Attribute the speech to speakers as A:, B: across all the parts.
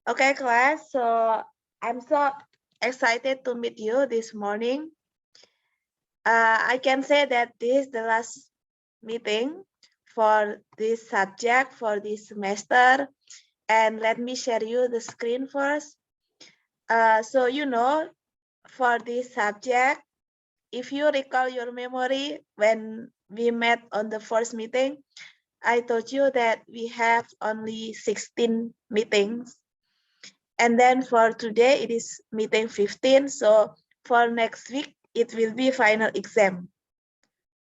A: Okay, class. So I'm so excited to meet you this morning. I can say that this is the last meeting for this subject for this semester. And let me share you the screen first. So for this subject, if you recall your memory when we met on the first meeting, I told you that we have only 16 meetings. And then for today, it is meeting 15. So for next week, it will be final exam.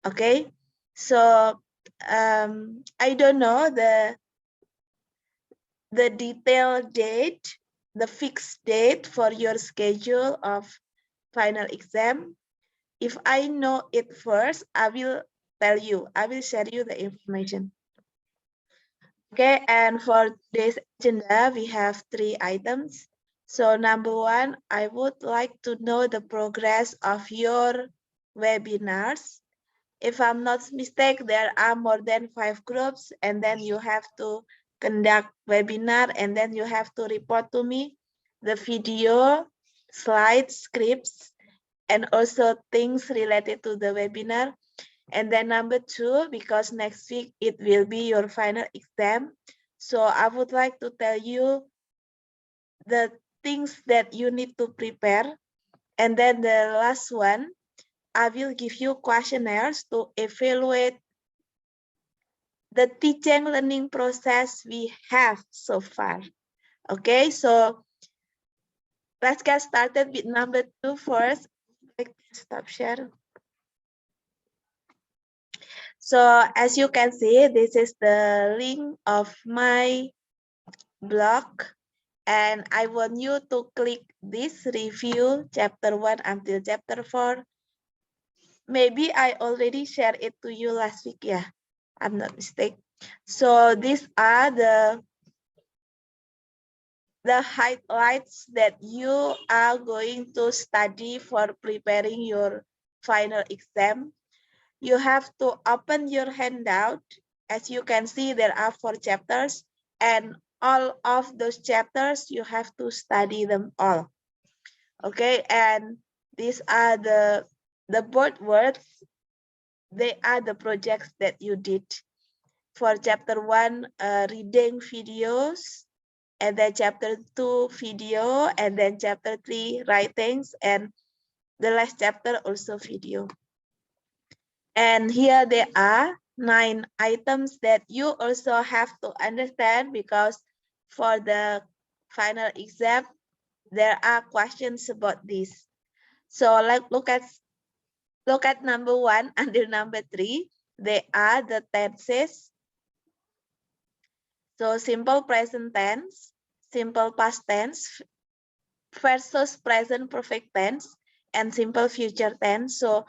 A: Okay. So I don't know the detailed date, the fixed date for your schedule of final exam. If I know it first, I will tell you, I will share you the information. Okay, and for today's agenda, we have 3 items. So number 1, I would like to know the progress of your webinars. If I'm not mistaken, there are more than 5 groups, and then you have to conduct webinar, and then you have to report to me the video, slides, scripts, and also things related to the webinar. And then number 2, because next week it will be your final exam. So I would like to tell you the things that you need to prepare. And then the last one, I will give you questionnaires to evaluate the teaching learning process we have so far. Okay, so let's get started with number 2 first. Stop share. So as you can see, this is the link of my blog, and I want you to click this review chapter 1 until chapter 4. Maybe I already shared it to you last week, yeah, I'm not mistaken. So these are the highlights that you are going to study for preparing your final exam. You have to open your handout. As you can see, there are 4 chapters, and all of those chapters, you have to study them all. Okay, and these are the board words. They are the projects that you did. For chapter 1, reading videos, and then chapter 2, video, and then chapter 3, writings, and the last chapter also video. And here there are 9 items that you also have to understand, because for the final exam, there are questions about this. So like look at number 1 until number 3. They are the tenses. So simple present tense, simple past tense versus present perfect tense, and simple future tense. So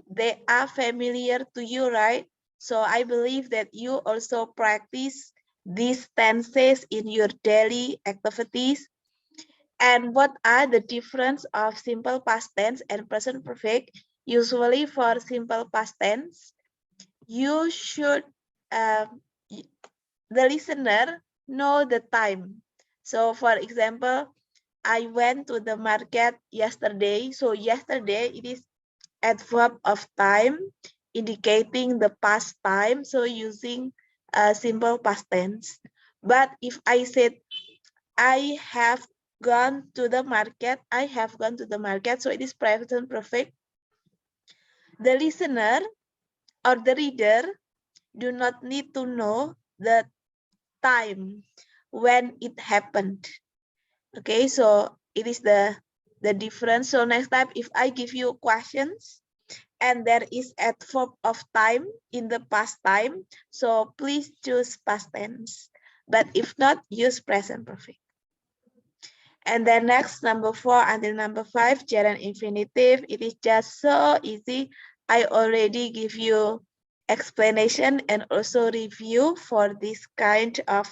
A: they are familiar to you, right? So I believe that you also practice these tenses in your daily activities. And what are the difference of simple past tense and present perfect? Usually for simple past tense, you should, the listener know the time. So for example, I went to the market yesterday. So yesterday, it is adverb of time indicating the past time. So using simple past tense. But if I said, I have gone to the market, I have gone to the market, so it is present perfect. The listener or the reader do not need to know the time when it happened. Okay, so it is the difference. So next time, if I give you questions and there is adverb of time in the past time, so please choose past tense. But if not, use present perfect. And then next, number 4 until number 5, gerund infinitive. It is just so easy. I already give you explanation and also review for this kind of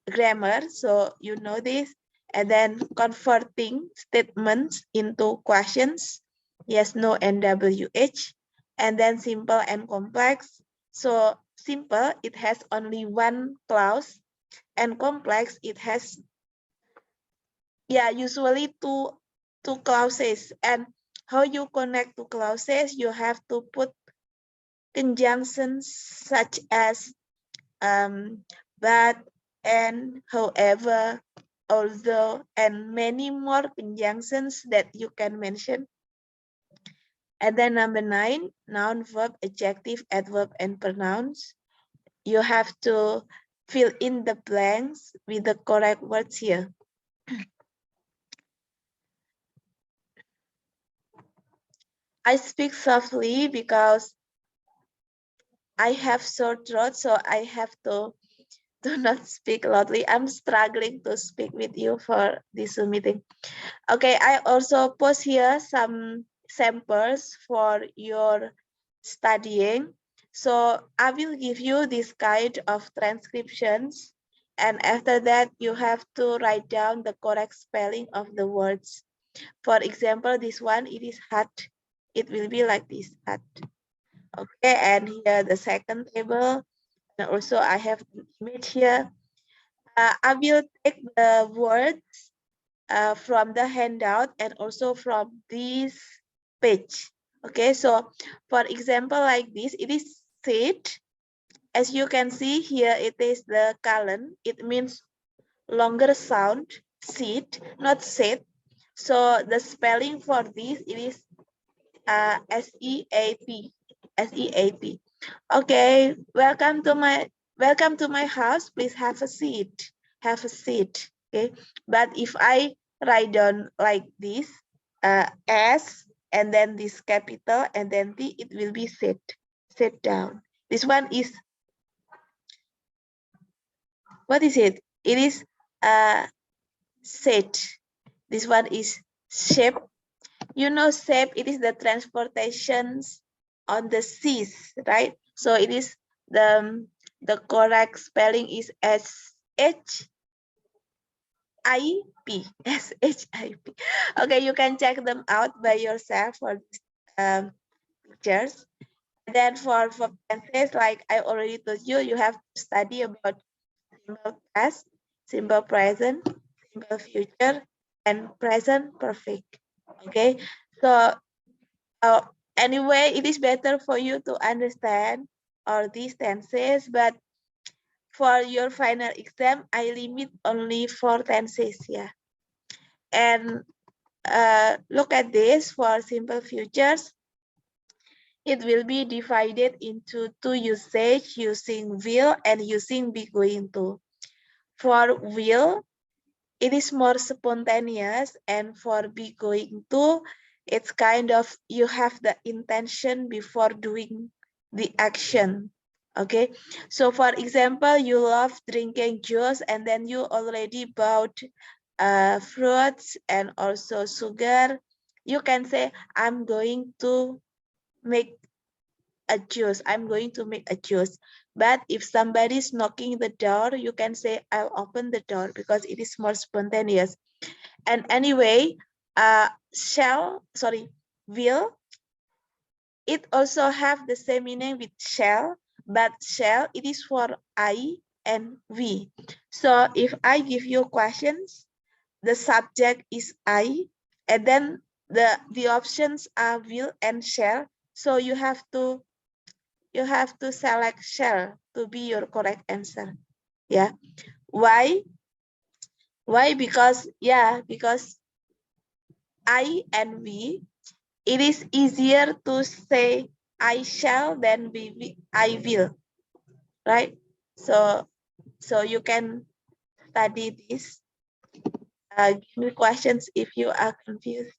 A: grammar. So you know this. And then converting statements into questions. Yes, no, and WH. And then simple and complex. So simple, it has only one clause. and complex, it has, yeah, usually two clauses. And how you connect two clauses, you have to put conjunctions such as but, and, however, although, and many more conjunctions that you can mention. And then number 9, noun, verb, adjective, adverb, and pronouns. You have to fill in the blanks with the correct words here. I speak softly because I have sore throat, so I have to do not speak loudly. I'm struggling to speak with you for this Zoom meeting. Okay, I also post here some samples for your studying. So I will give you this kind of transcriptions. And after that, you have to write down the correct spelling of the words. For example, this one, it is hat. It will be like this, hat. Okay, and here the second table. And also I have an image here. I will take the words from the handout and also from this page. Okay, so for example, like this, it is sit. As you can see here, it is the colon. It means longer sound, sit, not sit. So the spelling for this, it is S-E-A-P, S-E-A-P. Okay, welcome to my house. Please have a seat. Have a seat. Okay, but if I write down like this, S and then this capital and then T, it will be sit. Sit down. This one is, what is it? It is sit. This one is shape. You know, shape, it is the transportations on the seas, right? So it is the correct spelling is S-H-I-P, S-H-I-P. Okay, you can check them out by yourself for pictures. And then for tenses, like I already told you, you have to study about simple past, simple present, simple future, and present perfect. Okay, so anyway, it is better for you to understand all these tenses, but for your final exam, I limit only 4 tenses here. And look at this for simple futures. It will be divided into 2 usage using will and using be going to. For will, it is more spontaneous, and for be going to, it's kind of you have the intention before doing the action. Okay, so for example, you love drinking juice and then you already bought fruits and also sugar. You can say, I'm going to make a juice. I'm going to make a juice. But if somebody's knocking the door, you can say, I'll open the door, because it is more spontaneous. And anyway, will, it also have the same meaning with shall, but shall, it is for I and we. So if I give you questions, the subject is I, and then the options are will and shall. So you have to select shall to be your correct answer. Yeah. Why? Because I and we, it is easier to say I shall than I will, right? So you can study this. Give me questions if you are confused.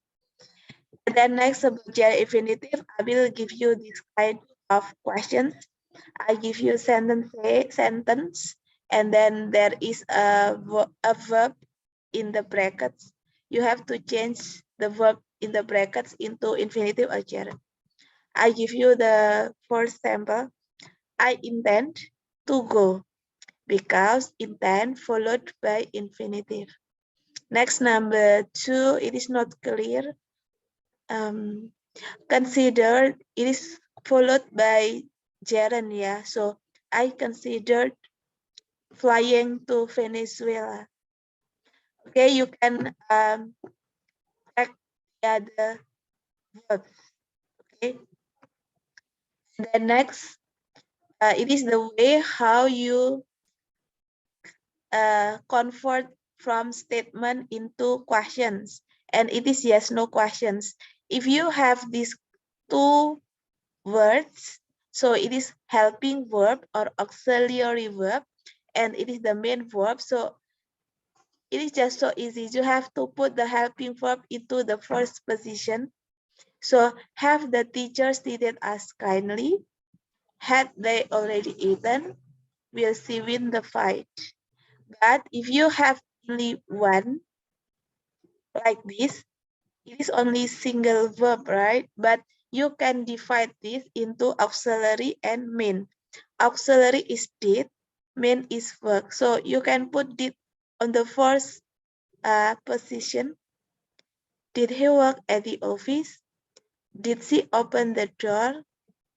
A: And then next, about Gerund Infinitive, I will give you this kind of questions. I give you sentence, and then there is a verb in the brackets. You have to change the verb in the brackets into infinitive or gerund. I give you the first sample. I intend to go, because intend followed by infinitive. Next, number 2, it is not clear. Consider, it is followed by gerund, yeah. So I considered flying to Venezuela. Okay, you can check the other verbs. Okay. Then next, it is the way how you convert from statement into questions, and it is yes no questions. If you have these two words, so it is helping verb or auxiliary verb, and it is the main verb. So it is just so easy. You have to put the helping verb into the first position. So have the teachers treated us kindly? Had they already eaten? Will she win the fight? But if you have only one like this, it is only single verb, right? But you can divide this into auxiliary and main. Auxiliary is did, main is work. So you can put did on the first position. Did he work at the office? Did she open the door?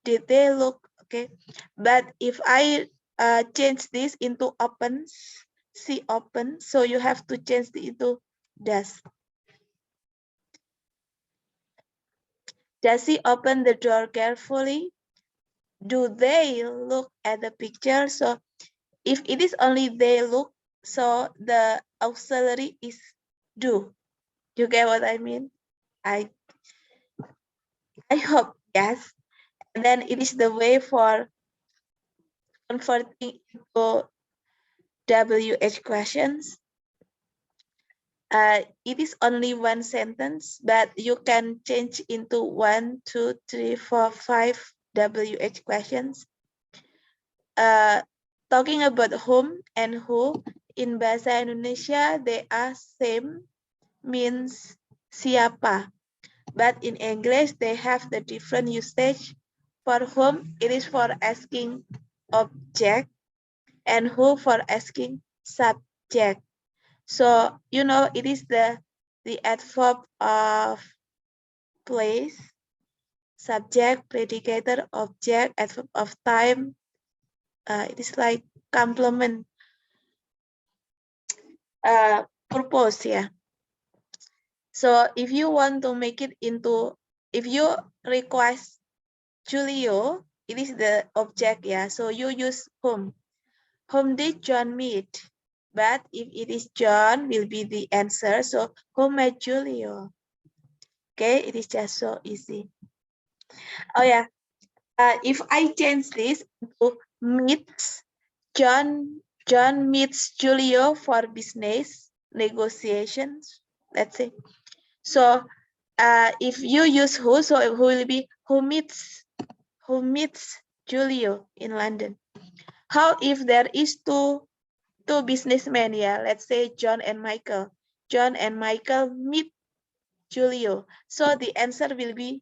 A: Did they look okay? But if I change this into opens, she opens, so you have to change it into does. Does he open the door carefully? Do they look at the picture? So if it is only they look, so the auxiliary is do. You get what I mean? I hope yes. And then it is the way for converting into WH questions. It is only one sentence, but you can change into 1, 2, 3, 4, 5 WH questions. Talking about whom and who, in Bahasa Indonesia, they are same, means siapa. But in English, they have the different usage. For whom, it is for asking object, and who for asking subject. So, you know, it is the adverb of place, subject, predicator, object, adverb of time. It is like complement purpose, yeah. So if you want to make it into, if you request Julio, it is the object, yeah. So you use whom. Whom did John meet? But if it is John, will be the answer. So who met Julio? Okay, it is just so easy. Oh yeah, if I change this to meets, John meets Julio for business negotiations, let's say. So if you use who, so who will be who meets Julio in London. How if there is two businessmen, yeah, let's say John and Michael. John and Michael meet Julio. So the answer will be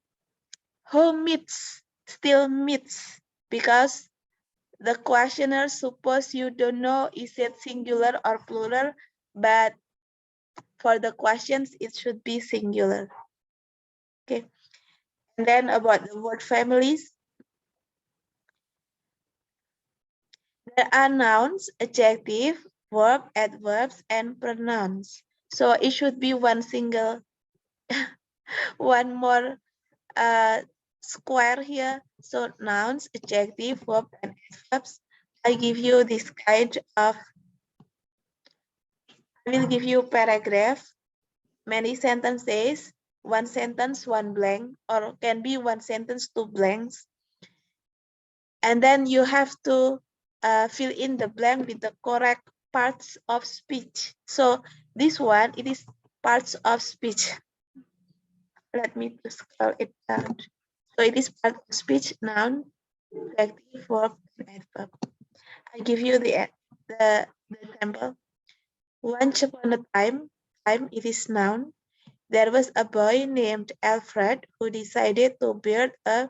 A: who meets, still meets, because the questioner suppose you don't know is it singular or plural, but for the questions it should be singular. Okay. And then about the word families, there are nouns, adjective, verb, adverbs, and pronouns. So it should be one single, one more square here. So nouns, adjective, verb, and adverbs. I give you this kind of, I will give you paragraph, many sentences, one sentence, one blank, or can be one sentence, two blanks. And then you have to fill in the blank with the correct parts of speech. So this one, it is parts of speech. Let me scroll it down. So it is part of speech, noun, adjective, verb, and adverb. I give you the example. Once upon a time, it is noun. There was a boy named Alfred who decided to build a,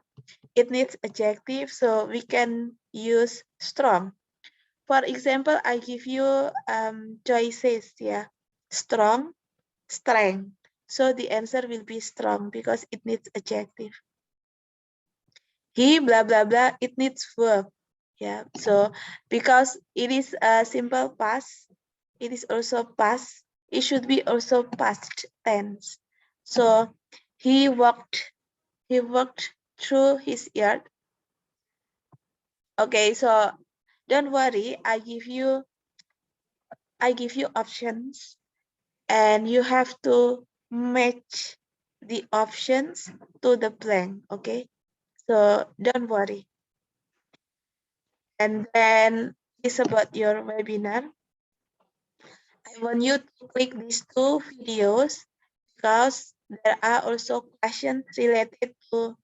A: it needs adjective, so we can use strong. For example, I give you choices, yeah. Strong, strength. So the answer will be strong because it needs adjective. He, blah, blah, blah, it needs verb. Yeah, so because it is a simple past, it is also past, it should be also past tense. So he walked through his yard. Okay, so don't worry, I give you options and you have to match the options to the blank. Okay, so don't worry. And then it's about your webinar. I want you to click these two videos because there are also questions related to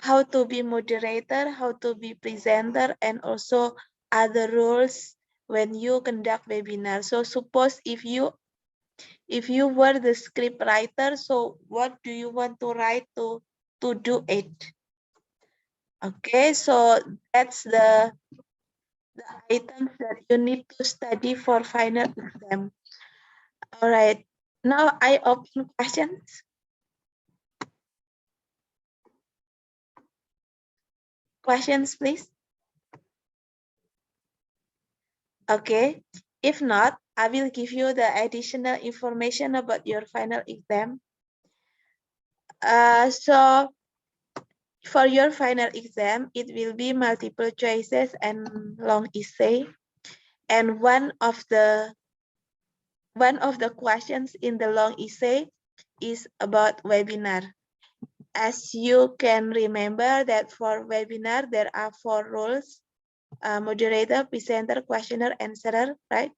A: how to be moderator, how to be presenter, and also other roles when you conduct webinar. So suppose if you were the script writer, so what do you want to write to do it? Okay, so that's the items that you need to study for final exam. All right, now I open questions. Questions, please. Okay, if not, I will give you the additional information about your final exam. So for your final exam, it will be multiple choices and long essay. And one of the questions in the long essay is about webinar. As you can remember that for webinar, there are 4 roles, moderator, presenter, questioner, answerer, right?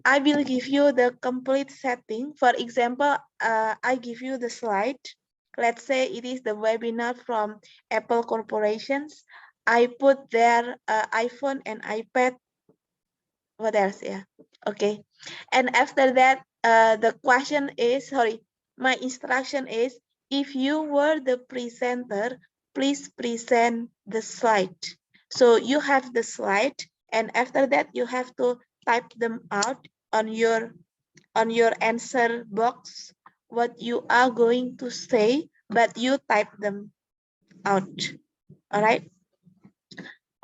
A: I will give you the complete setting. For example, I give you the slide. Let's say it is the webinar from Apple Corporations. I put their iPhone and iPad. What else? Yeah. Okay. And after that, the question is, sorry, my instruction is, if you were the presenter, please present the slide. So you have the slide, and after that, you have to type them out on your answer box, what you are going to say, but you type them out. All right.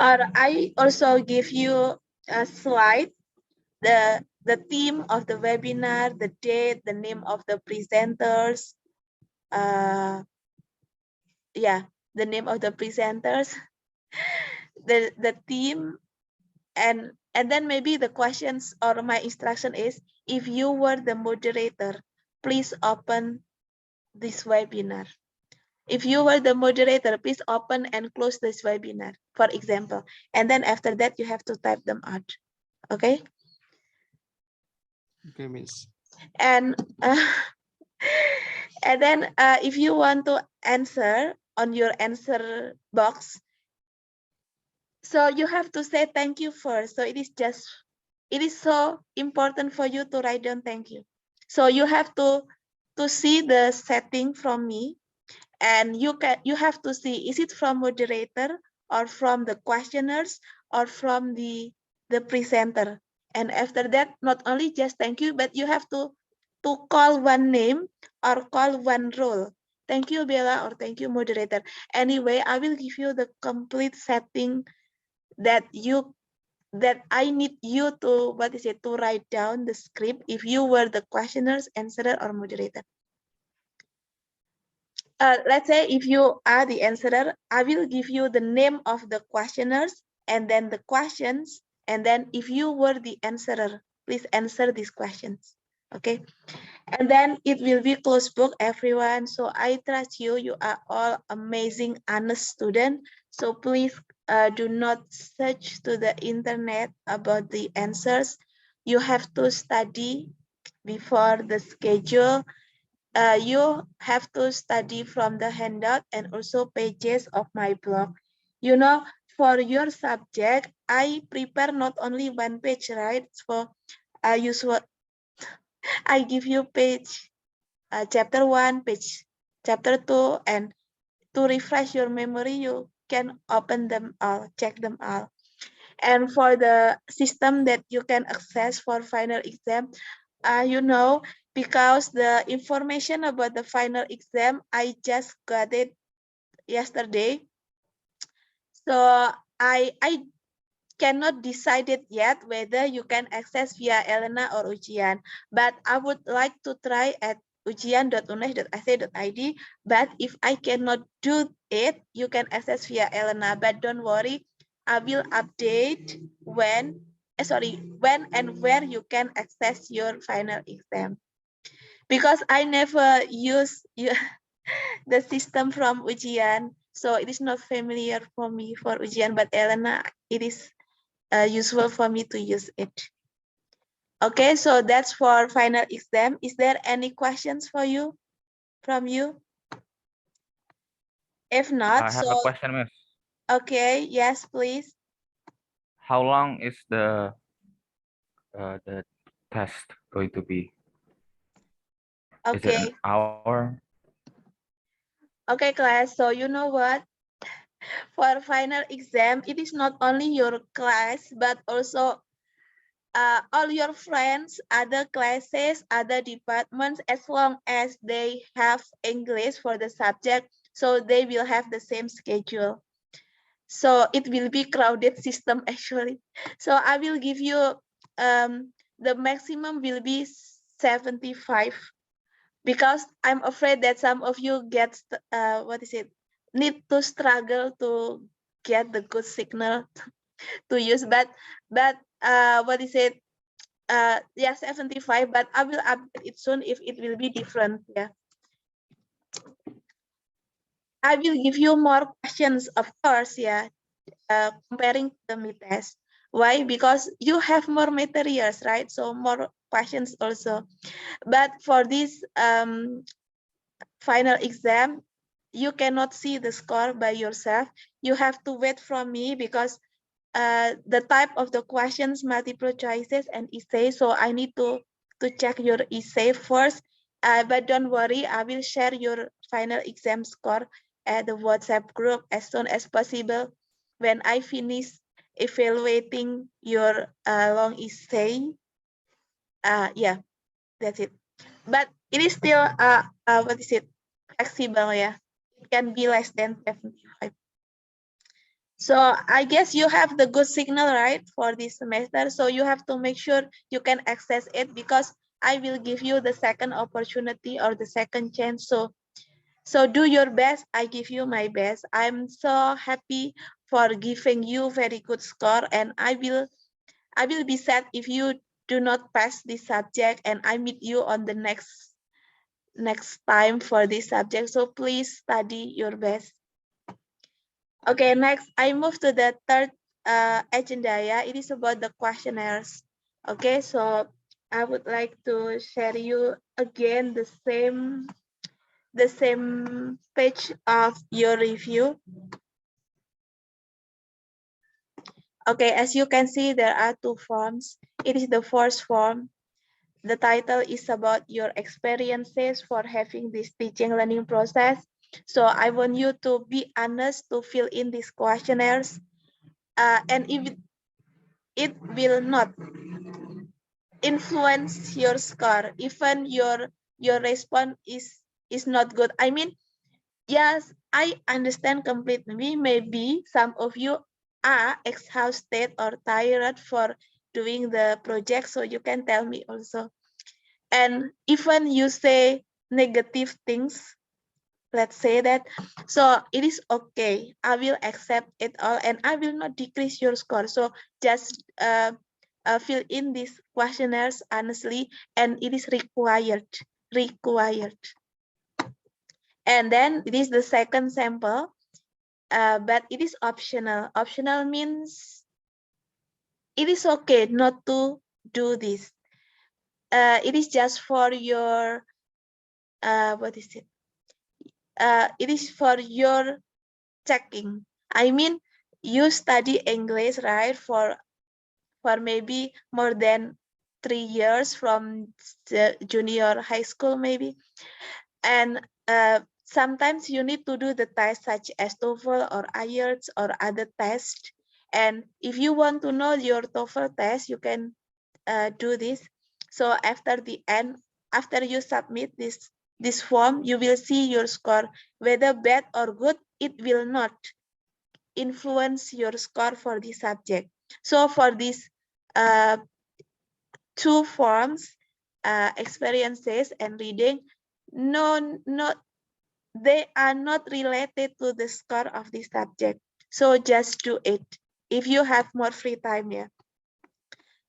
A: Or I also give you a slide, the theme of the webinar, the date, the name of the presenters, yeah, the name of the presenters, the theme, and then maybe the questions or my instruction is, if you were the moderator, please open this webinar. If you were the moderator, please open and close this webinar, for example. And then after that, you have to type them out. Okay?
B: Okay, Miss.
A: And and then if you want to answer on your answer box, so you have to say thank you first. So it is so important for you to write down thank you. So you have to see the setting from me, and you have to see, is it from moderator or from the questioners or from the presenter. And after that, not only just thank you, but you have to call one name or call one role. Thank you, Bella, or thank you, moderator. Anyway, I will give you the complete setting that I need you to, to write down the script if you were the questioners, answerer, or moderator. Let's say if you are the answerer, I will give you the name of the questioners and then the questions. And then if you were the answerer, please answer these questions. Okay. And then it will be closed book, everyone. So I trust you. You are all amazing, honest students. So please do not search to the internet about the answers. You have to study before the schedule. You have to study from the handout and also pages of my blog. You know, for your subject, I prepare not only one page, right? For usual, I give you page, chapter 1, page, chapter 2, and to refresh your memory, you can open them all, check them all. And for the system that you can access for final exam, you know, because the information about the final exam, I just got it yesterday. So I cannot decide it yet whether you can access via Elena or Ujian, but I would like to try at ujian.unes.ac.id. But if I cannot do it, you can access via Elena. But don't worry, I will update when and where you can access your final exam. Because I never use the system from Ujian, so it is not familiar for me for Ujian. But Elena, it is useful for me to use it. Okay, so that's for final exam. Is there any questions for you, from you? If not,
B: I have
A: so
B: a question, Miss.
A: okay, yes, please.
B: How long is the test going to be? Is it an
A: Okay,
B: hour?
A: okay, class. So you know what? For final exam, it is not only your class, but also all your friends, other classes, other departments, as long as they have English for the subject, so they will have the same schedule. So it will be crowded system actually. So I will give you the maximum will be 75, because I'm afraid that some of you get need to struggle to get the good signal to use. But yeah, 75, but I will update it soon if it will be different. Yeah, I will give you more questions, of course. Yeah, comparing the mid test. Why? Because you have more materials, right? So more questions also. But for this final exam, you cannot see the score by yourself. You have to wait from me, because the type of the questions, multiple choices and essay. So I need to check your essay first. But don't worry, I will share your final exam score at the WhatsApp group as soon as possible when I finish evaluating your long essay. Yeah, that's it. But it is still flexible. Yeah, it can be less than 75. So I guess you have the good signal, right, for this semester. So you have to make sure you can access it, because I will give you the second opportunity or the second chance. So do your best. I give you my best. I'm so happy for giving you very good score, and I will be sad if you do not pass this subject and I meet you on the next time for this subject. So please study your best. Okay, next I move to the third agenda. Yeah, it is about the questionnaires. Okay, so I would like to share you again the same page of your review. Okay, as you can see, there are two forms. It is the first form. The title is about your experiences for having this teaching learning process. So I want you to be honest to fill in these questionnaires. And if it will not influence your score, even your response is not good. I mean, yes, I understand completely. Maybe some of you are exhausted or tired for doing the project, so you can tell me also. And even you say negative things, let's say that, so it is okay. I will accept it all, and I will not decrease your score. So just fill in these questionnaires honestly, and it is required. And then it is the second sample, but it is optional. Optional means it is okay not to do this. It is just for your what is it? It is for your checking. I mean, you study English, right, for maybe more than 3 years from the junior high school, maybe. And sometimes you need to do the test such as TOEFL or IELTS or other tests. And if you want to know your TOEFL test, you can do this. So after the end, after you submit this form, you will see your score, whether bad or good. It will not influence your score for this subject. So for these two forms, experiences and reading, they are not related to the score of this subject. So just do it if you have more free time. Yeah.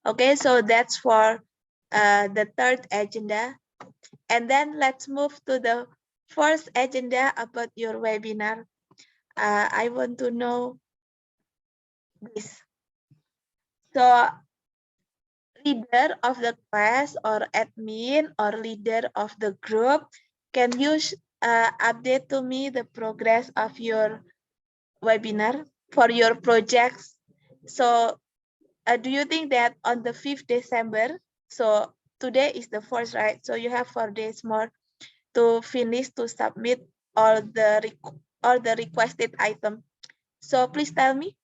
A: Okay, so that's for the third agenda. And then let's move to the first agenda about your webinar. I want to know this. So leader of the class or admin or leader of the group, can you update to me the progress of your webinar for your projects? So do you think that on the 5th December, so today is the 1st, right? So you have 4 days more to finish to submit all the requested item. So please tell me.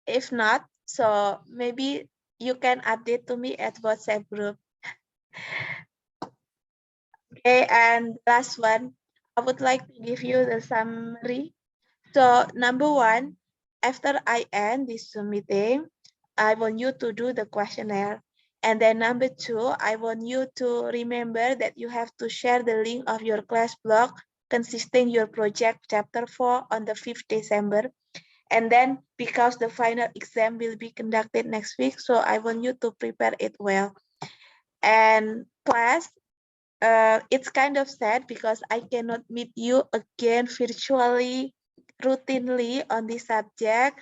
A: If not, so maybe you can update to me at WhatsApp group. Okay, and last one, I would like to give you the summary. So number one, after I end this Zoom meeting, I want you to do the questionnaire. And then number two, I want you to remember that you have to share the link of your class blog consisting your project chapter 4 on the 5th December. And then because the final exam will be conducted next week, so I want you to prepare it well. And class, it's kind of sad because I cannot meet you again virtually, routinely on this subject,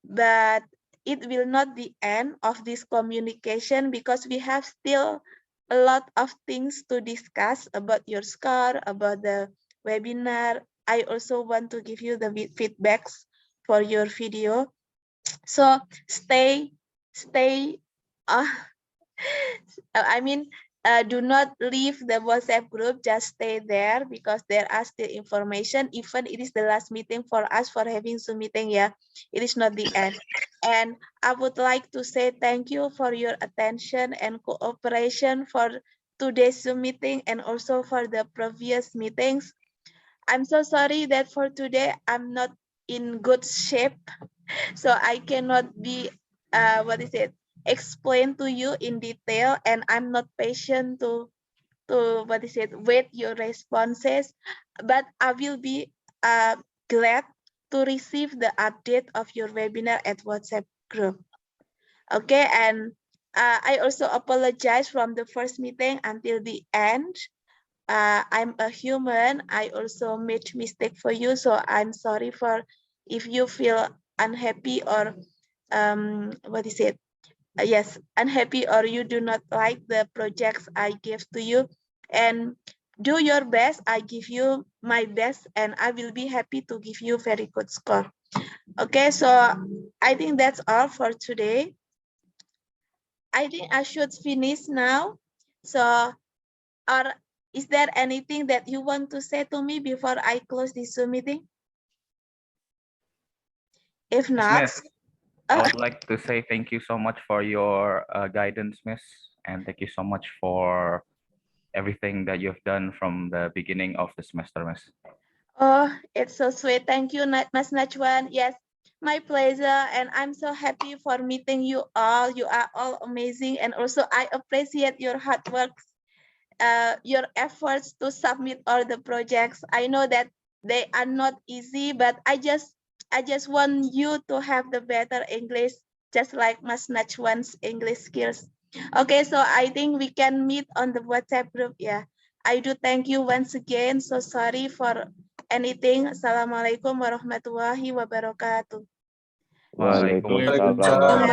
A: but it will not the end of this communication because we have still a lot of things to discuss about your score, about the webinar. I also want to give you the feedbacks for your video. So stay, uh, do not leave the WhatsApp group, just stay there because there are still information. Even it is the last meeting for us for having Zoom meeting, yeah, it is not the end. And I would like to say thank you for your attention and cooperation for today's Zoom meeting and also for the previous meetings. I'm so sorry that for today, I'm not in good shape. So I cannot be, explain to you in detail, and I'm not patient to wait your responses, but I will be glad to receive the update of your webinar at WhatsApp group. Okay, and I also apologize from the first meeting until the end. I'm a human. I also made mistake for you, so I'm sorry for if you feel unhappy or yes, unhappy or you do not like the projects I give to you. And do your best. I give you my best, and I will be happy to give you very good score. Okay, so I think that's all for today. I think I should finish now. So, or is there anything that you want to say to me before I close this Zoom meeting? If not,
B: Miss, I would like to say thank you so much for your guidance, Miss, and thank you so much for everything that you've done from the beginning of the semester, Miss.
A: oh, it's so sweet. Thank you, Mas Najwan. Yes, my pleasure. And I'm so happy for meeting you all. You are all amazing. And also I appreciate your hard work, your efforts to submit all the projects. I know that they are not easy, but I just want you to have the better English, just like Mas Najwan's English skills. Okay, so I think we can meet on the WhatsApp group. Yeah, I do thank you once again. So sorry for anything. Assalamualaikum warahmatullahi wabarakatuh.
B: Waalaikumsalam.
C: Waalaikumsalam.